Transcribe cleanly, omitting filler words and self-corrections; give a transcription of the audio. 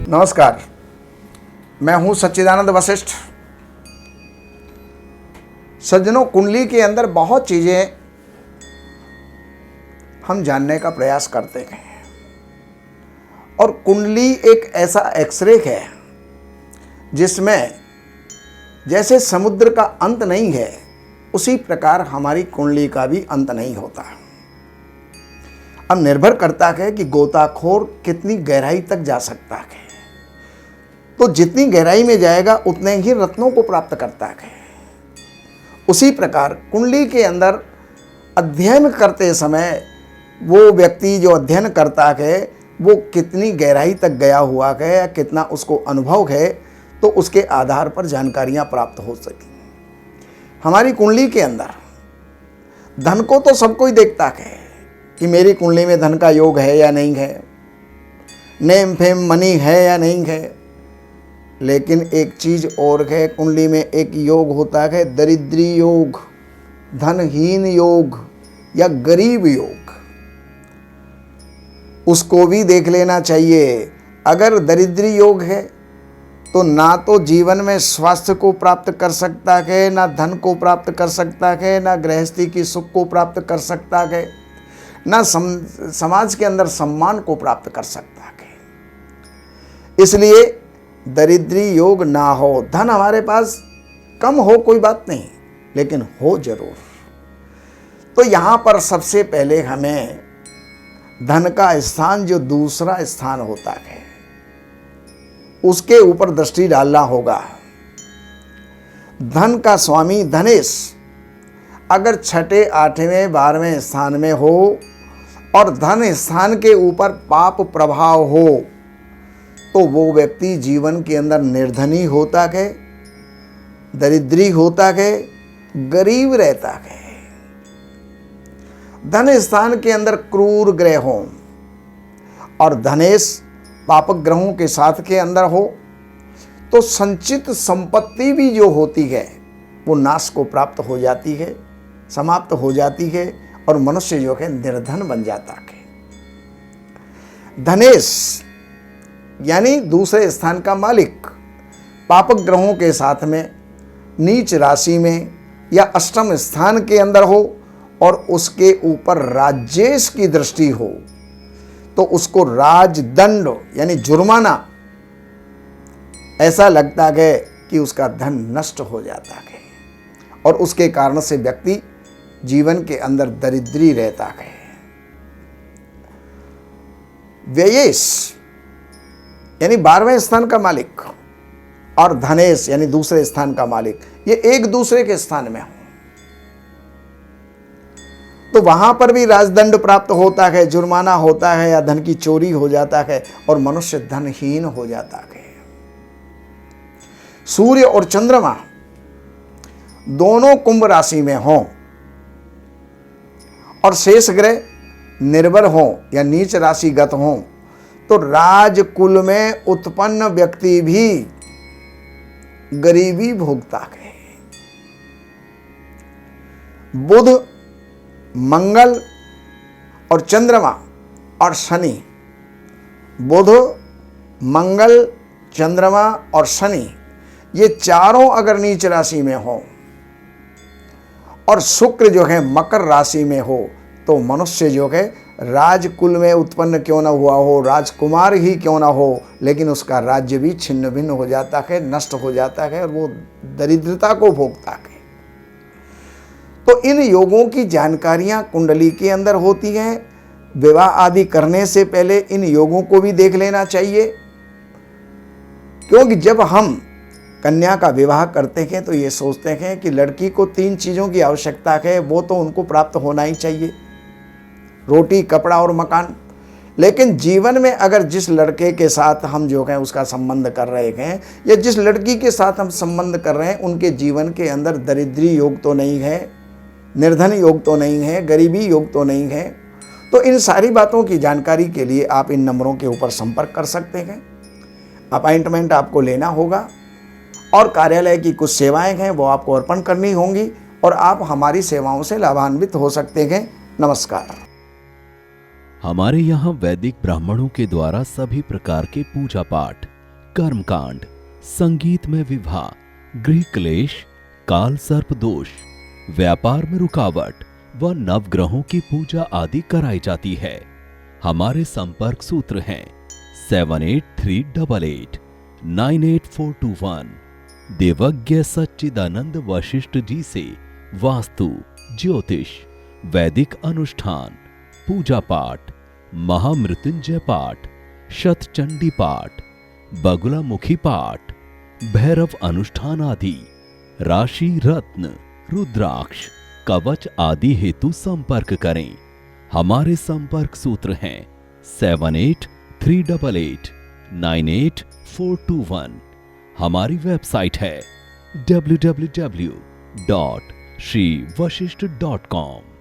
नमस्कार, मैं हूं सच्चिदानंद वशिष्ठ। सज्जनों, कुंडली के अंदर बहुत चीज़ें हम जानने का प्रयास करते हैं और कुंडली एक ऐसा एक्सरे है जिसमें जैसे समुद्र का अंत नहीं है, उसी प्रकार हमारी कुंडली का भी अंत नहीं होता। अब निर्भर करता है कि गोताखोर कितनी गहराई तक जा सकता है, तो जितनी गहराई में जाएगा उतने ही रत्नों को प्राप्त करता है। उसी प्रकार कुंडली के अंदर अध्ययन करते समय वो व्यक्ति जो अध्ययन करता है वो कितनी गहराई तक गया हुआ है या कितना उसको अनुभव है, तो उसके आधार पर जानकारियां प्राप्त हो सकी। हमारी कुंडली के अंदर धन को तो सब कोई देखता है कि मेरी कुंडली में धन का योग है या नहीं है, नेम फेम मनी है या नहीं है। लेकिन एक चीज और है, कुंडली में एक योग होता है दरिद्री योग, धनहीन योग या गरीब योग। उसको भी देख लेना चाहिए। अगर दरिद्री योग है तो ना तो जीवन में स्वास्थ्य को प्राप्त कर सकता है, ना धन को प्राप्त कर सकता है, ना गृहस्थी की सुख को प्राप्त कर सकता है, ना समाज के अंदर सम्मान को प्राप्त कर सकता है। इसलिए दरिद्री योग ना हो। धन हमारे पास कम हो कोई बात नहीं, लेकिन हो जरूर। तो यहां पर सबसे पहले हमें धन का स्थान, जो दूसरा स्थान होता है, उसके ऊपर दृष्टि डालना होगा। धन का स्वामी धनेश अगर छठे, आठवें, 12वें स्थान में हो और धन स्थान के ऊपर पाप प्रभाव हो, तो वो व्यक्ति जीवन के अंदर निर्धनी होता है, दरिद्री होता है, गरीब रहता है। धन स्थान के अंदर क्रूर ग्रह हो और धनेश पापक ग्रहों के साथ के अंदर हो, तो संचित संपत्ति भी जो होती है वो नाश को प्राप्त हो जाती है, समाप्त हो जाती है और मनुष्य जो है निर्धन बन जाता है। धनेश यानी दूसरे स्थान का मालिक पापक ग्रहों के साथ में नीच राशि में या अष्टम स्थान के अंदर हो और उसके ऊपर राजेश की दृष्टि हो, तो उसको राजदंड यानी जुर्माना ऐसा लगता है कि उसका धन नष्ट हो जाता है और उसके कारण से व्यक्ति जीवन के अंदर दरिद्री रहता है। व्ययेश यानी 12वें स्थान का मालिक और धनेश यानी दूसरे स्थान का मालिक, ये एक दूसरे के स्थान में हो, तो वहां पर भी राजदंड प्राप्त होता है, जुर्माना होता है या धन की चोरी हो जाता है और मनुष्य धनहीन हो जाता है। सूर्य और चंद्रमा दोनों कुंभ राशि में हों और शेष ग्रह निर्बल हों या नीच राशिगत हों, तो राजकुल में उत्पन्न व्यक्ति भी गरीबी भोगता है। बुध, मंगल और चंद्रमा और शनि, बुध, मंगल, चंद्रमा और शनि, ये चारों अगर नीच राशि में हो और शुक्र जो है मकर राशि में हो, तो मनुष्य जो है राजकुल में उत्पन्न क्यों ना हुआ हो, राजकुमार ही क्यों ना हो, लेकिन उसका राज्य भी छिन्न भिन्न हो जाता है, नष्ट हो जाता है और वो दरिद्रता को भोगता है। तो इन योगों की जानकारियां कुंडली के अंदर होती हैं। विवाह आदि करने से पहले इन योगों को भी देख लेना चाहिए, क्योंकि जब हम कन्या का विवाह करते हैं तो ये सोचते हैं कि लड़की को 3 चीज़ों की आवश्यकता है, वो तो उनको प्राप्त होना ही चाहिए, रोटी, कपड़ा और मकान। लेकिन जीवन में अगर जिस लड़के के साथ हम जो है उसका संबंध कर रहे हैं या जिस लड़की के साथ हम संबंध कर रहे हैं, उनके जीवन के अंदर दरिद्री योग तो नहीं है, निर्धन योग तो नहीं है, गरीबी योग तो नहीं है, तो इन सारी बातों की जानकारी के लिए आप इन नंबरों के ऊपर संपर्क कर सकते हैं। अपॉइंटमेंट आपको लेना होगा और कार्यालय की कुछ सेवाएं हैं वो आपको अर्पण करनी होंगी और आप हमारी सेवाओं से लाभान्वित हो सकते हैं। नमस्कार। हमारे यहाँ वैदिक ब्राह्मणों के द्वारा सभी प्रकार के पूजा पाठ, कर्मकांड, संगीत में विवाह, गृह क्लेश, काल सर्प दोष, व्यापार में रुकावट व नवग्रहों की पूजा आदि कराई जाती है। हमारे संपर्क सूत्र हैं 7838898421। देवज्ञ सच्चिदानंद वशिष्ठ जी से वास्तु, ज्योतिष, वैदिक अनुष्ठान, पूजा पाठ, महामृत्युंजय पाठ, शतचंडी पाठ, बगुलामुखी पाठ, भैरव अनुष्ठान आदि, राशि रत्न, रुद्राक्ष, कवच आदि हेतु संपर्क करें। हमारे संपर्क सूत्र हैं 7838898421। हमारी वेबसाइट है www.shrivashishth.com।